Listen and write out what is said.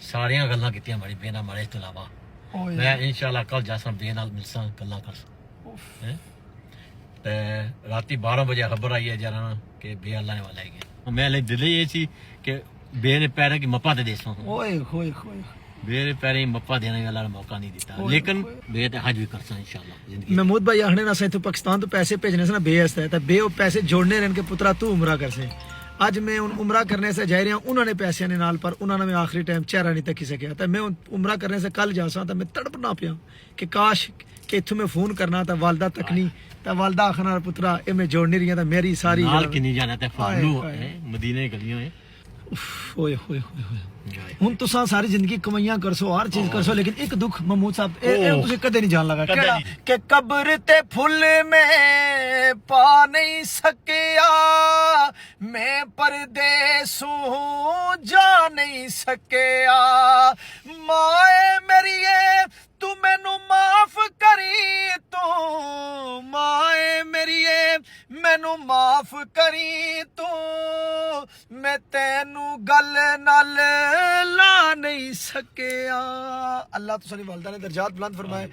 ਸਾਰੀਆਂ ਗੱਲਾਂ ਕੀਤੀਆਂ ਮਾੜੀ ਬੇ ਨਾਲ ਮਾੜੇ ਇਸ ਤੋਂ ਇਲਾਵਾ ਮੈਂ ਇਨਸ਼ਾਅੱਲਾ ਕੱਲ ਜਾਸਾਂ ਬੇ ਨਾਲ ਮਿਲਸਾਂ ਗੱਲਾਂ ਕਰ ਹੈ ਤੇ ਰਾਤੀ 12 ਵਜੇ ਖਬਰ ਆਈ ਹੈ ਜਰਾ ਕਿ ਬੇ ਅੱਲਾ ਨੇ ਵਾਲਾ ਹੈ ਗਿਆ ਮੈਂ ਲੈ ਦਿਲ ਇਹ ਸੀ ਕਿ ਬੇ ਨੇ ਪੈਰਾਂ की मप्पा दे देसों ओए होए होए मेरे पैरे मप्पा देने का अल्लाह ने मौका नहीं देता लेकिन बे ते हज भी करसा इंशाल्लाह जिंदगी महमूद भाई आखने ना से तू पाकिस्तान तो पैसे भेजने से ना बे हस्ता है तो बे वो पैसे जोड़ने रहन के पुत्रा तू उमरा कर से आज मैं उमरा करने से जा रहा हूँ उन्होंने पैसे ने नाल पर उन्होंने मैं आखिरी टाइम चेहरा नहीं तकी सकिया तो मैं उमरा करने से कल जा सा तो मैं तड़पना पिया कि काश कि इथों मैं फोन करना था वालदा तक नहीं तो वालदा आखना पुत्रा ये मैं जोड़ नहीं रही तो मेरी सारी नाल की नहीं जाना ते फालू मदीने गलियों है ओए होए होए हुन तुसा सारी जिंदगी कमाइयां करसो हर चीज करसो लेकिन एक दुख महमूद साहब ए तुझे कदे नहीं जान लगा केड़ा कि कब्र ते फुल में पा नहीं सकिया मैं परदेसू जा नहीं सकिया माए मेरिए तू मैनू माफ करी तू माए मेरिए मैनू माफ करी तू मैं तेनू गल नाल ला नहीं सकिया अल्लाह तुसां दी वालदा ने दर्जात बुलंद फरमाए।